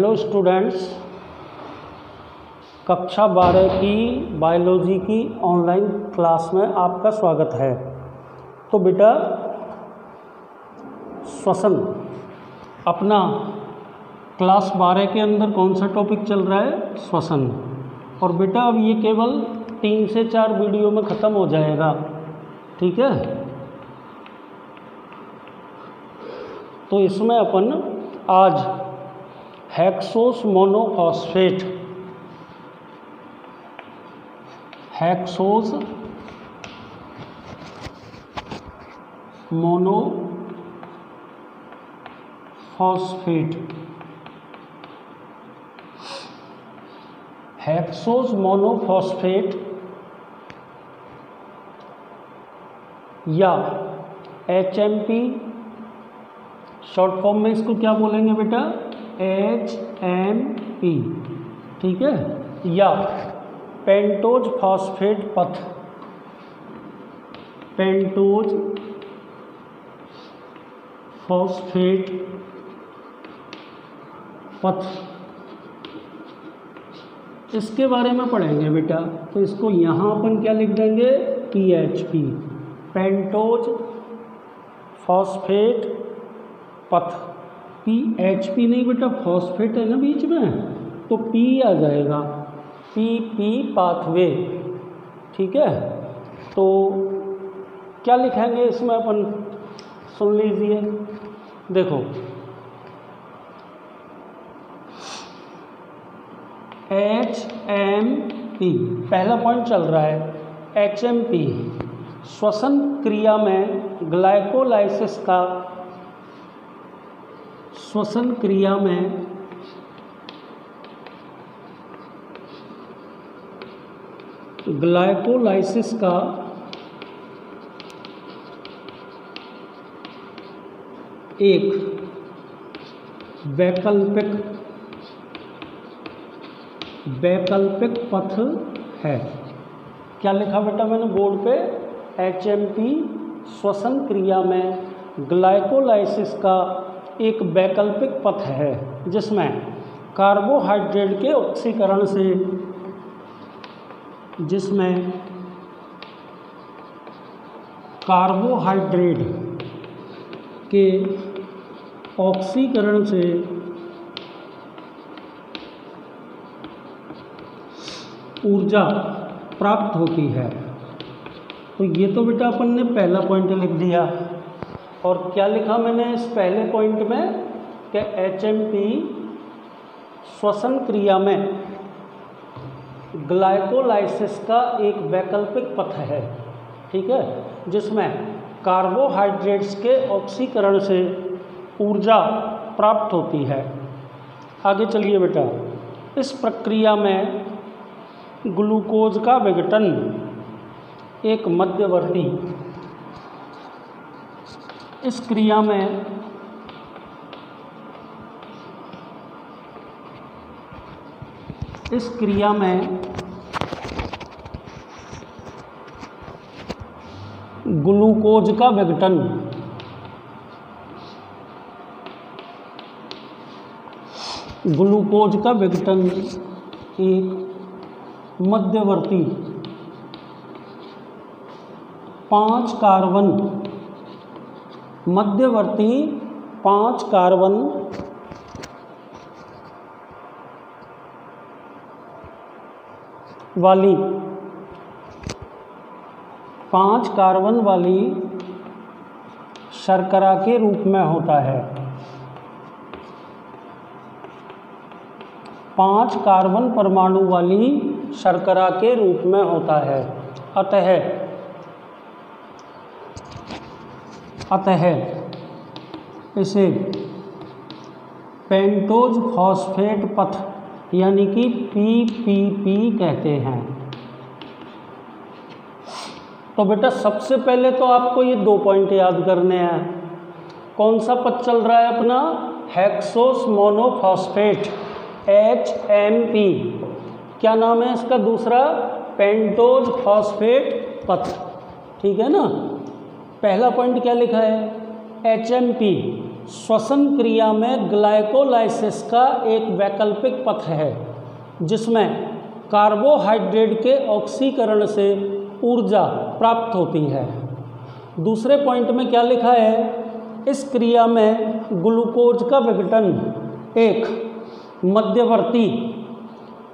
Hello students, कक्षा 12 की biology की ऑनलाइन क्लास में आपका स्वागत है। तो बेटा श्वसन अपना क्लास 12 के अंदर कौन सा टॉपिक चल रहा है? श्वसन। और बेटा अब ये केवल 3 से 4 वीडियो में ख़त्म हो जाएगा, ठीक है? तो इसमें अपन आज हेक्सोस मोनोफॉस्फेट मोनोफॉस्फेट या HMP, शॉर्ट फॉर्म में इसको क्या बोलेंगे बेटा? HMP, ठीक है? या पेंटोज फॉस्फेट पथ, पेंटोज फॉस्फेट पथ, इसके बारे में पढ़ेंगे बेटा। तो इसको यहाँ अपन क्या लिख देंगे? PHP, पेंटोज फॉस्फेट पथ। PHP नहीं बेटा, फॉस्फेट है ना बीच में, तो P आ जाएगा, PP पाथवे, ठीक है? तो क्या लिखेंगे इसमें अपन, सुन लीजिए। देखो, HMP पहला पॉइंट चल रहा है। HMP श्वसन क्रिया में ग्लाइकोलाइसिस का, श्वसन क्रिया में ग्लाइकोलाइसिस का एक वैकल्पिक पथ है। क्या लिखा बेटा मैंने बोर्ड पे? HMP श्वसन क्रिया में ग्लाइकोलाइसिस का एक वैकल्पिक पथ है जिसमें कार्बोहाइड्रेट के ऑक्सीकरण से, जिसमें कार्बोहाइड्रेट के ऑक्सीकरण से ऊर्जा प्राप्त होती है। तो ये तो बेटा अपन ने पहला पॉइंट लिख दिया। और क्या लिखा मैंने इस पहले पॉइंट में कि HMP श्वसन क्रिया में ग्लाइकोलाइसिस का एक वैकल्पिक पथ है, ठीक है, जिसमें कार्बोहाइड्रेट्स के ऑक्सीकरण से ऊर्जा प्राप्त होती है। आगे चलिए बेटा। इस प्रक्रिया में ग्लूकोज का विघटन एक मध्यवर्ती, इस क्रिया में ग्लूकोज का विघटन एक मध्यवर्ती 5 कार्बन वाली शर्करा के रूप में होता है। 5 कार्बन परमाणु वाली शर्करा के रूप में होता है। अतः इसे पेंटोज फॉस्फेट पथ यानी कि PPP कहते हैं। तो बेटा सबसे पहले तो आपको ये 2 पॉइंट याद करने हैं। कौन सा पथ चल रहा है अपना? Hexose monophosphate, HMP। क्या नाम है इसका दूसरा? पेंटोज फॉस्फेट पथ, ठीक है ना? पहला पॉइंट क्या लिखा है? HMP श्वसन क्रिया में ग्लाइकोलाइसिस का एक वैकल्पिक पथ है जिसमें कार्बोहाइड्रेट के ऑक्सीकरण से ऊर्जा प्राप्त होती है। दूसरे पॉइंट में क्या लिखा है, इस क्रिया में ग्लूकोज का विघटन एक मध्यवर्ती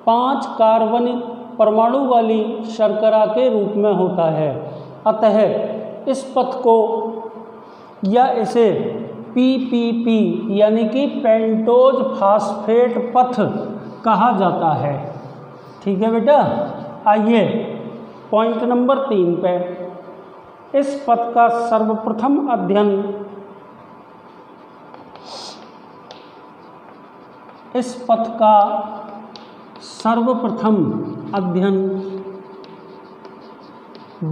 5 कार्बनिक परमाणु वाली शर्करा के रूप में होता है। अतः इस पथ को या इसे PPP यानी कि पेंटोज फास्फेट पथ कहा जाता है। ठीक है बेटा, आइए पॉइंट नंबर 3 पे। इस पथ का सर्वप्रथम अध्ययन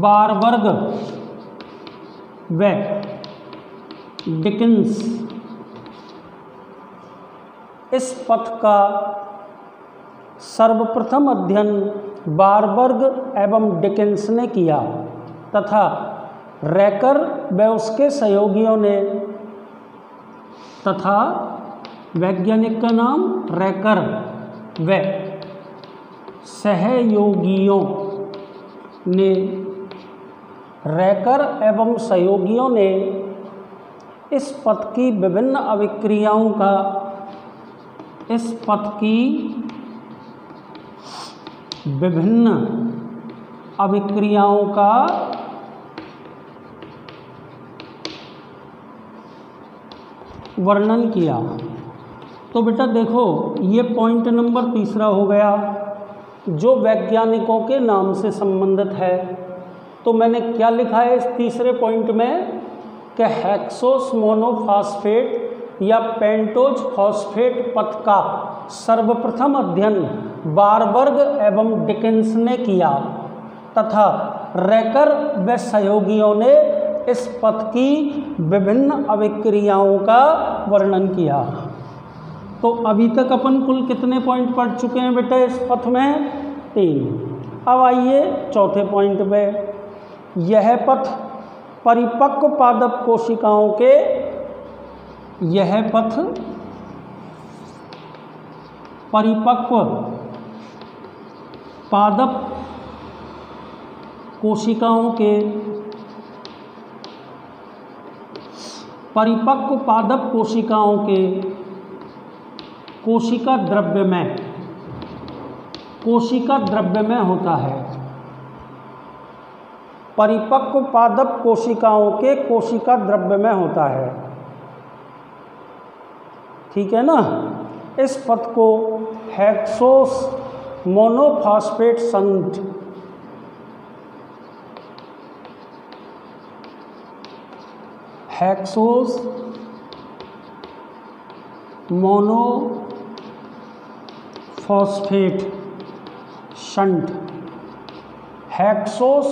बारबर्ग व डिकिंस इस पथ का सर्वप्रथम अध्ययन बारबर्ग एवं डिकिंस ने किया तथा रैकर व उसके सहयोगियों ने तथा वैज्ञानिक का नाम रैकर व सहयोगियों ने रैकर एवं सहयोगियों ने इस पथ की विभिन्न अभिक्रियाओं का वर्णन किया। तो बेटा देखो, ये पॉइंट नंबर 3 हो गया जो वैज्ञानिकों के नाम से संबंधित है। तो मैंने क्या लिखा है इस तीसरे पॉइंट में कि हेक्सोस मोनोफॉस्फेट या पेंटोज फॉस्फेट पथ का सर्वप्रथम अध्ययन बारबर्ग एवं डिकिंस ने किया तथा रैकर व सहयोगियों ने इस पथ की विभिन्न अभिक्रियाओं का वर्णन किया। तो अभी तक अपन कुल कितने पॉइंट पढ़ चुके हैं बेटा इस पथ में? 3। अब आइए चौथे पॉइंट पे। यह पथ परिपक्व पादप कोशिकाओं परिपक्व पादप कोशिकाओं के कोशिका द्रव्य में होता है। परिपक्व पादप कोशिकाओं के कोशिका द्रव्य में होता है। ठीक है ना। इस पथ को हेक्सोस मोनोफॉस्फेट संघ हेक्सोस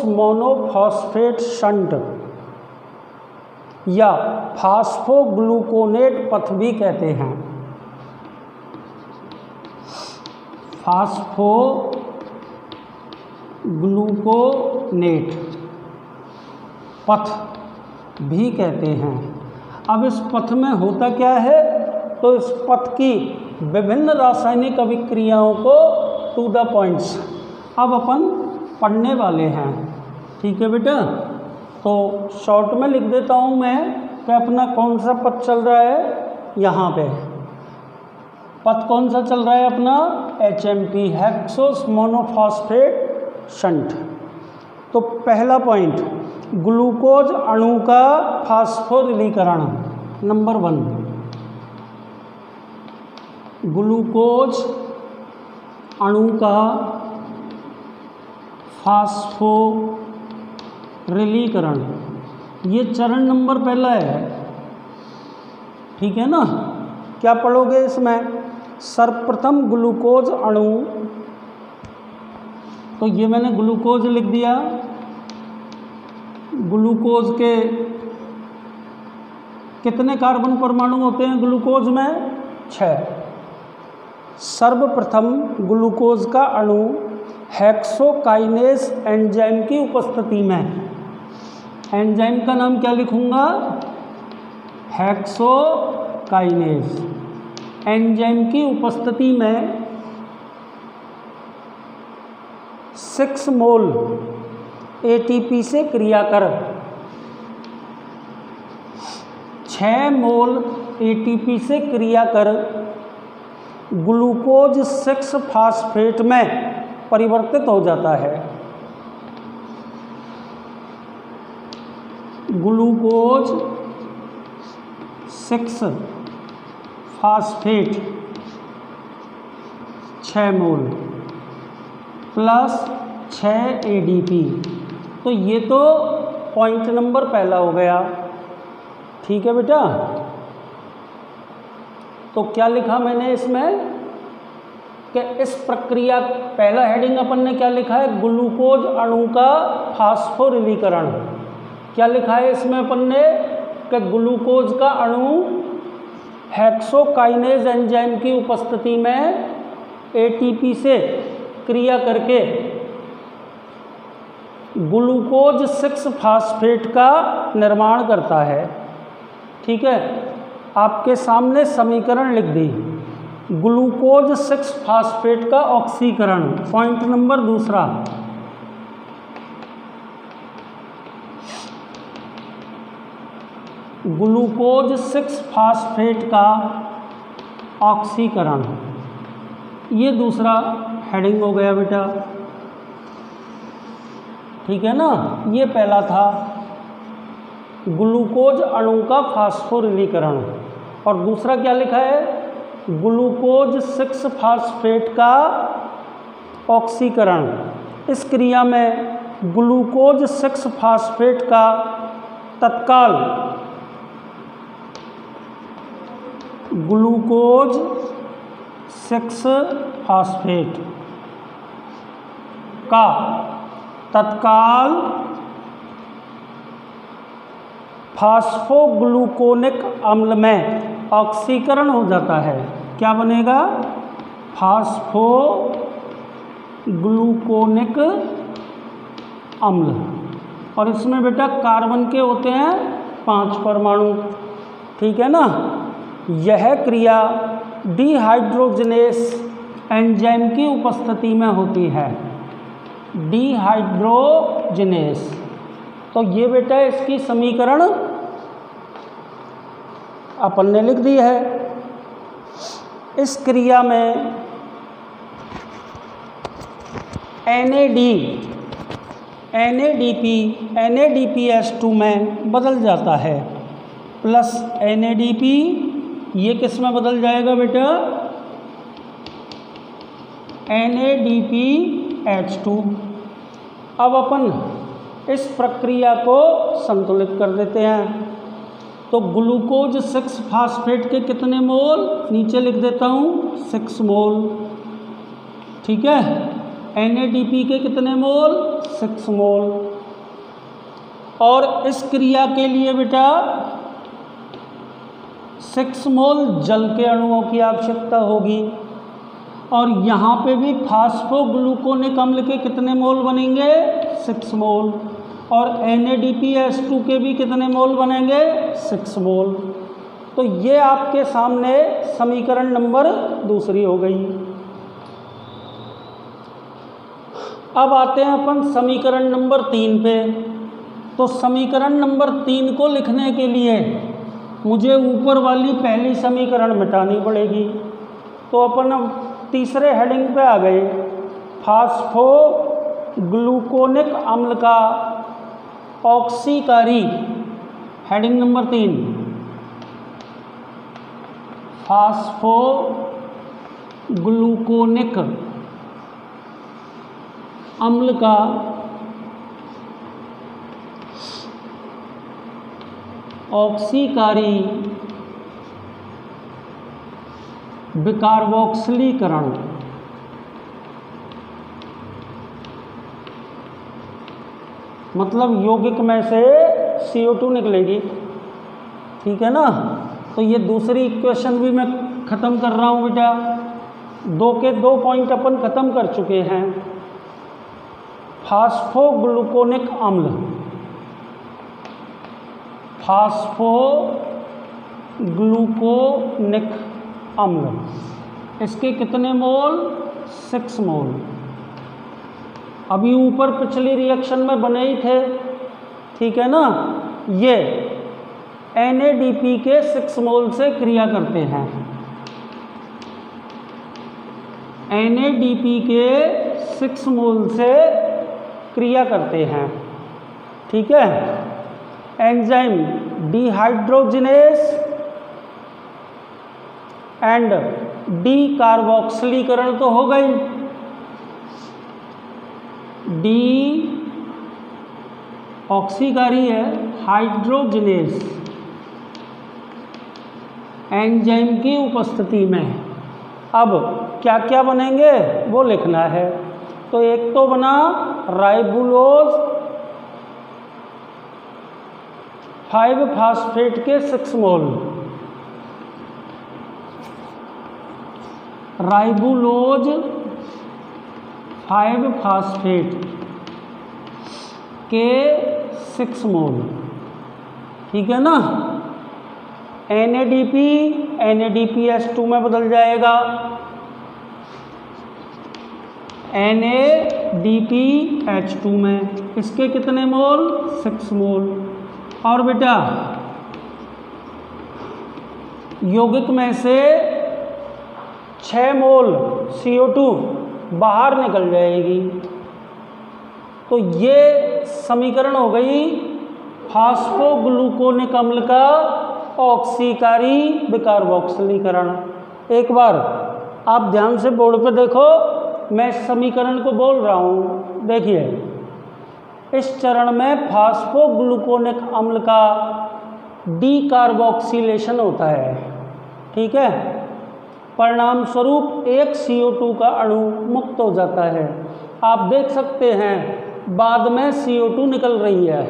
मोनोफॉस्फेट शंट या फास्फोग्लूकोनेट पथ भी कहते हैं। फास्फोग्लूकोनेट पथ भी कहते हैं। अब इस पथ में होता क्या है, तो इस पथ की विभिन्न रासायनिक अभिक्रियाओं को टू द पॉइंट्स अब अपन पढ़ने वाले हैं। ठीक है बेटा, तो शॉर्ट में लिख देता हूँ मैं कि अपना कौन सा पथ चल रहा है। यहाँ पे पथ कौन सा चल रहा है अपना? HMP hexose monophosphate shunt. तो पहला पॉइंट, ग्लूकोज अणु का फास्फोरिलीकरण। नंबर 1, ग्लूकोज अणु का फास्फोरिलीकरण, ये चरण नंबर पहला है। ठीक है ना। क्या पढ़ोगे इसमें? सर्वप्रथम ग्लूकोज अणु, तो ये मैंने ग्लूकोज लिख दिया। ग्लूकोज के कितने कार्बन परमाणु होते हैं ग्लूकोज में? 6। सर्वप्रथम ग्लूकोज का अणु हेक्सोकाइनेस एंजाइम की उपस्थिति में, एंजाइम का नाम क्या लिखूंगा? हेक्सोकाइनेस काइनेज एंजाइम की उपस्थिति में 6 मोल एटीपी से क्रिया कर 6 मोल एटीपी से क्रिया कर ग्लूकोज 6 फास्फेट में परिवर्तित हो जाता है। ग्लूकोज 6 फास्फेट 6 मोल प्लस 6 एडीपी। तो ये तो पॉइंट नंबर पहला हो गया। ठीक है बेटा, तो क्या लिखा मैंने इसमें कि इस प्रक्रिया, पहला हेडिंग अपन ने क्या लिखा है, ग्लूकोज अणु का फास्फोरिलीकरण। क्या लिखा है इसमें अपन ने कि ग्लूकोज का अणु हेक्सोकाइनेज एंजाइम की उपस्थिति में एटीपी से क्रिया करके ग्लूकोज 6 फास्फेट का निर्माण करता है। ठीक है, आपके सामने समीकरण लिख दी, ग्लूकोज 6 फास्फेट का ऑक्सीकरण। पॉइंट नंबर दूसरा, ग्लूकोज 6 फास्फेट का ऑक्सीकरण, ये दूसरा हेडिंग हो गया बेटा। ठीक है ना, ये पहला था ग्लूकोज अणु का फास्फोरिलीकरण, और दूसरा क्या लिखा है, ग्लूकोज 6 फास्फेट का ऑक्सीकरण। इस क्रिया में ग्लूकोज 6 फास्फेट का तत्काल ग्लूकोज 6 फास्फेट का तत्काल फास्फोग्लूकोनिक अम्ल में ऑक्सीकरण हो जाता है। क्या बनेगा, फास्फोग्लूकोनिक अम्ल। और इसमें बेटा कार्बन के होते हैं 5 परमाणु। ठीक है ना, यह क्रिया डिहाइड्रोजनेस एंजाइम की उपस्थिति में होती है। डिहाइड्रोजनेस, तो ये बेटा इसकी समीकरण अपन ने लिख दी है। इस क्रिया में NADPH2 में बदल जाता है, प्लस NADP, ये किस में बदल जाएगा बेटा, NADPH2। अब अपन इस प्रक्रिया को संतुलित कर देते हैं। तो ग्लूकोज 6 फास्फेट के कितने मोल, नीचे लिख देता हूँ 6 मोल। ठीक है, NADP के कितने मोल, 6 मोल। और इस क्रिया के लिए बेटा 6 मोल जल के अणुओं की आवश्यकता होगी। और यहाँ पे भी फास्फोग्लूकोनिक अम्ल के कितने मोल बनेंगे, 6 मोल। और NADPH2 के भी कितने मोल बनेंगे, 6 मोल। तो ये आपके सामने समीकरण नंबर दूसरी हो गई। अब आते हैं अपन समीकरण नंबर 3 पे। तो समीकरण नंबर 3 को लिखने के लिए मुझे ऊपर वाली पहली समीकरण मिटानी पड़ेगी। तो अपन अब तीसरे हेडिंग पे आ गए, फास्फोग्लूकोनिक अम्ल का ऑक्सीकारी। हेडिंग नंबर 3, फास्फोग्लूकोनिक अम्ल का ऑक्सीकारी विकार्बोक्सिलीकरण। मतलब यौगिक में से CO2 निकलेगी। ठीक है ना, तो ये दूसरी इक्वेशन भी मैं ख़त्म कर रहा हूँ बेटा। 2 के 2 पॉइंट अपन ख़त्म कर चुके हैं। फास्फोग्लूकोनिक अम्ल, फास्फोग्लूकोनिक ग्लूकोनिक अम्ल, इसके कितने मोल? 6 मोल। अभी ऊपर पिछली रिएक्शन में बने ही थे, ठीक है ना। ये NADP के 6 मोल से क्रिया करते हैं। NADP के 6 मोल से क्रिया करते हैं, ठीक है। एंजाइम डिहाइड्रोजिनेस एंड डीकार्बोक्सिलीकरण तो हो गई, डी ऑक्सीकारी है, हाइड्रोजिनेस एंजाइम की उपस्थिति में। अब क्या क्या बनेंगे वो लिखना है। तो एक तो बना राइबुलोज 5-फास्फेट के 6 मोल, राइबुलोज 5-फास्फेट के 6 मोल, ठीक है ना। NADP NADPH2 में बदल जाएगा, NADPH2 में। इसके कितने मोल? 6 मोल। और बेटा यौगिक में से 6 मोल CO2 बाहर निकल जाएगी। तो ये समीकरण हो गई फास्फोग्लूकोनिक अम्ल का ऑक्सीकारी विकार्बोक्सिलीकरण। एक बार आप ध्यान से बोर्ड पे देखो, मैं समीकरण को बोल रहा हूँ। देखिए, इस चरण में फास्फोग्लूकोनिक अम्ल का डीकार्बोक्सिलेशन होता है, ठीक है। परिणाम स्वरूप एक CO2 का अणु मुक्त हो जाता है। आप देख सकते हैं बाद में CO2 निकल रही है,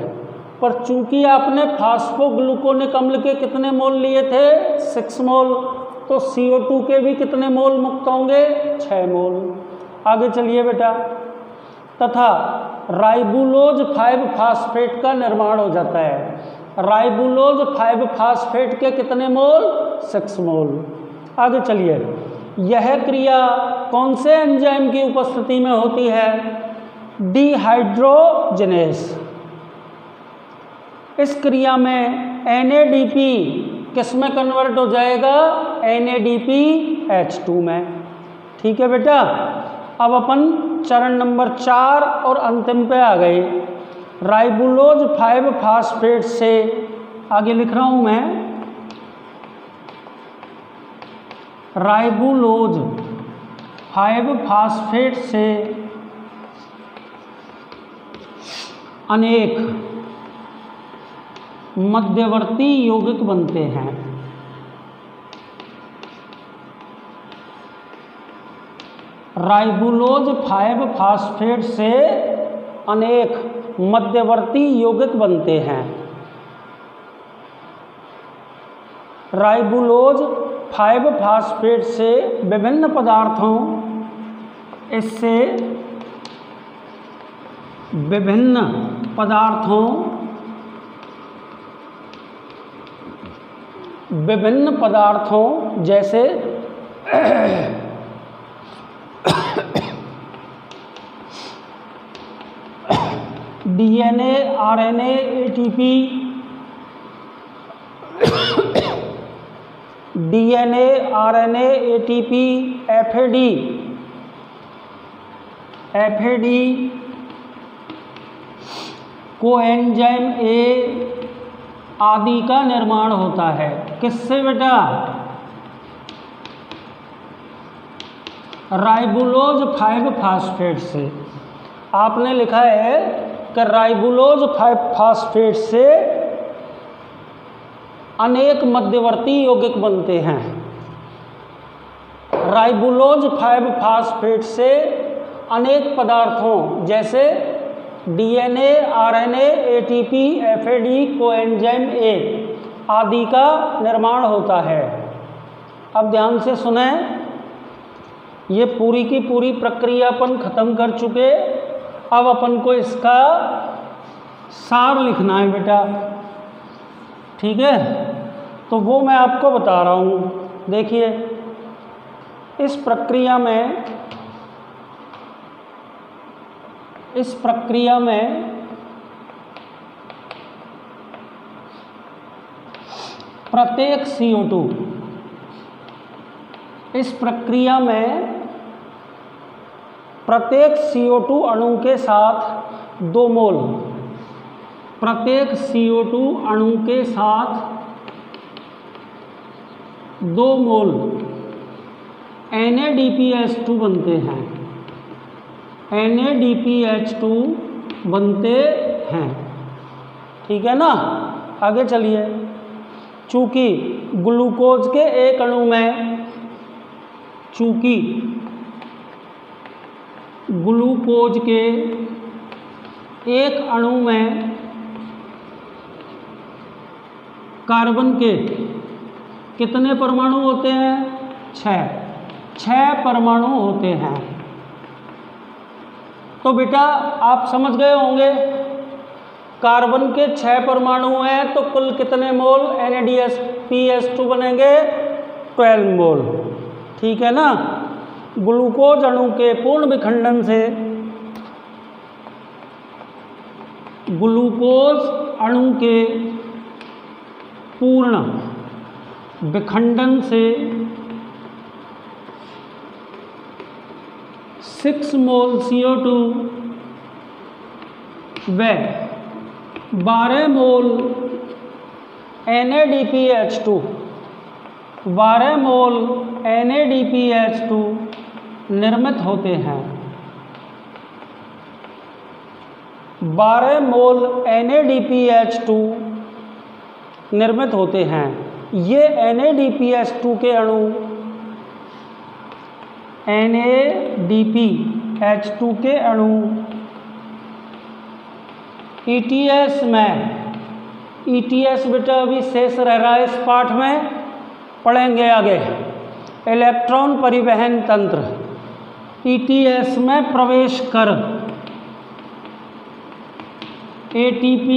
पर चूंकि आपने फास्फोग्लूकोनिक अम्ल के कितने मोल लिए थे? 6 मोल। तो CO2 के भी कितने मोल मुक्त होंगे? 6 मोल। आगे चलिए बेटा। तथा राइबुलोज 5-फास्फेट का निर्माण हो जाता है। राइबुलोज 5-फास्फेट के कितने मोल? 6 मोल। आगे चलिए। यह क्रिया कौन से एंजाइम की उपस्थिति में होती है? डिहाइड्रोजिनेस। इस क्रिया में NADP किस में कन्वर्ट हो जाएगा? NADPH2 में, ठीक है बेटा। अब अपन चरण नंबर 4 और अंतिम पे आ गए। राइबुलोज 5-फास्फेट से आगे लिख रहा हूं मैं, राइबुलोज 5-फास्फेट से अनेक मध्यवर्ती यौगिक बनते हैं। राइबुलोज 5-फास्फेट से अनेक मध्यवर्ती यौगिक बनते हैं। राइबुलोज 5-फास्फेट से विभिन्न पदार्थों, इससे विभिन्न पदार्थों जैसे DNA, RNA, ATP, DNA, RNA, ATP, FAD, coenzyme A आदि का निर्माण होता है। किससे बेटा? राइबुलोज 5-फास्फेट से। आपने लिखा है कि राइबुलोज 5-फास्फेट से अनेक मध्यवर्ती यौगिक बनते हैं। राइबुलोज 5-फास्फेट से अनेक पदार्थों जैसे DNA, RNA, ATP, FAD, coenzyme A आदि का निर्माण होता है। अब ध्यान से सुने, ये पूरी की पूरी प्रक्रिया अपन खत्म कर चुके। अब अपन को इसका सार लिखना है बेटा, ठीक है। तो वो मैं आपको बता रहा हूँ। देखिए, इस प्रक्रिया में प्रत्येक CO2, इस प्रक्रिया में प्रत्येक CO2 अणु के साथ 2 मोल, प्रत्येक CO2 अणु के साथ 2 मोल NADPH2 बनते हैं, NADPH2 बनते हैं। ठीक है ना। आगे चलिए। चूंकि ग्लूकोज के एक अणु में, चूंकि ग्लूकोज के एक अणु में कार्बन के कितने परमाणु होते हैं? 6 परमाणु होते हैं। तो बेटा आप समझ गए होंगे, कार्बन के 6 परमाणु हैं तो कुल कितने मोल NADPH2 बनेंगे? 12 मोल। ठीक है ना। ग्लूकोज अणु के पूर्ण विखंडन से, ग्लूकोज अणु के पूर्ण विखंडन से 6 मोल CO2 व 12 मोल NADPH2, 12 मोल NADPH2 निर्मित होते हैं। 12 मोल NADPH2 निर्मित होते हैं। ये NADPH2 के अणु, NADPH2 के अणु ETS में, ETS बेटा अभी शेष रह रहा है इस पाठ में, पढ़ेंगे आगे। इलेक्ट्रॉन परिवहन तंत्र, ETS में प्रवेश कर ATP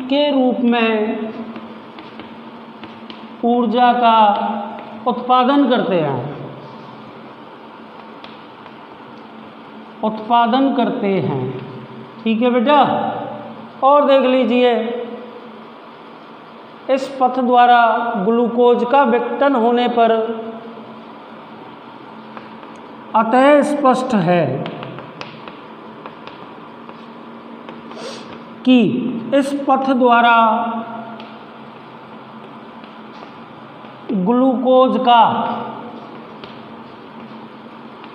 के रूप में ऊर्जा का उत्पादन करते हैं, उत्पादन करते हैं। ठीक है बेटा। और देख लीजिए, इस पथ द्वारा ग्लूकोज का विघटन होने पर अतः स्पष्ट है कि इस पथ द्वारा ग्लूकोज का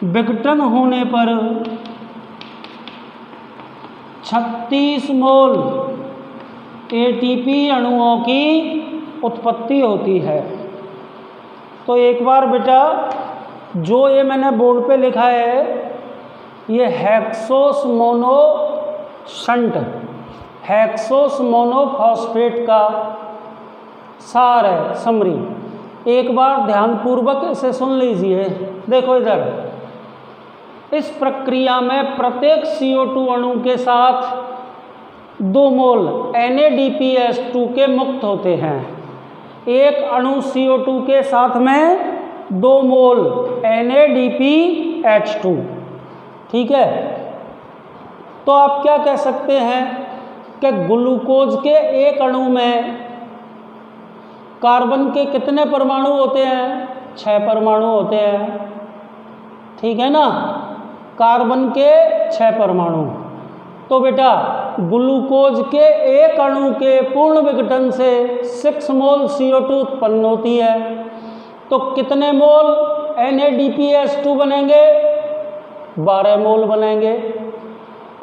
विघटन होने पर 36 मोल ATP अणुओं की उत्पत्ति होती है। तो एक बार बेटा जो ये मैंने बोर्ड पे लिखा है, ये hexose mono shunt, hexose monophosphate का सार है, समरी। एक बार ध्यानपूर्वक इसे सुन लीजिए। देखो इधर, इस प्रक्रिया में प्रत्येक CO2 अणु के साथ 2 मोल NADPH2 के मुक्त होते हैं। एक अणु CO2 के साथ में 2 मोल NADPH2। ठीक है। तो आप क्या कह सकते हैं कि ग्लूकोज के एक अणु में कार्बन के कितने परमाणु होते हैं? 6 परमाणु होते हैं। ठीक है ना। कार्बन के 6 परमाणु। तो बेटा ग्लूकोज के एक अणु के पूर्ण विघटन से 6 मोल CO2 उत्पन्न होती है। तो कितने मोल NADPH2 बनेंगे? 12 मोल बनेंगे।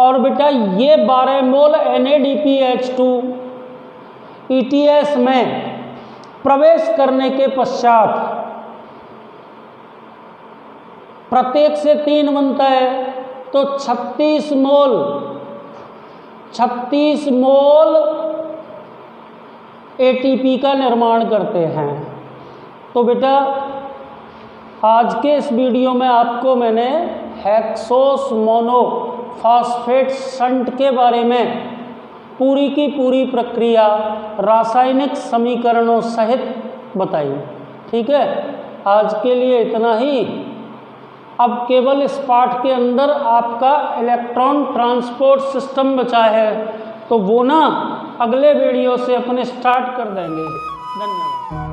और बेटा ये 12 मोल NADPH2 ETS में प्रवेश करने के पश्चात प्रत्येक से 3 बनता है, तो 36 मोल ATP का निर्माण करते हैं। तो बेटा आज के इस वीडियो में आपको मैंने हेक्सोस मोनोफॉस्फेट शंट के बारे में पूरी की पूरी प्रक्रिया रासायनिक समीकरणों सहित बताइए। ठीक है, आज के लिए इतना ही। अब केवल इस पाठ के अंदर आपका इलेक्ट्रॉन ट्रांसपोर्ट सिस्टम बचा है, तो वो ना अगले वीडियो से अपने स्टार्ट कर देंगे। धन्यवाद।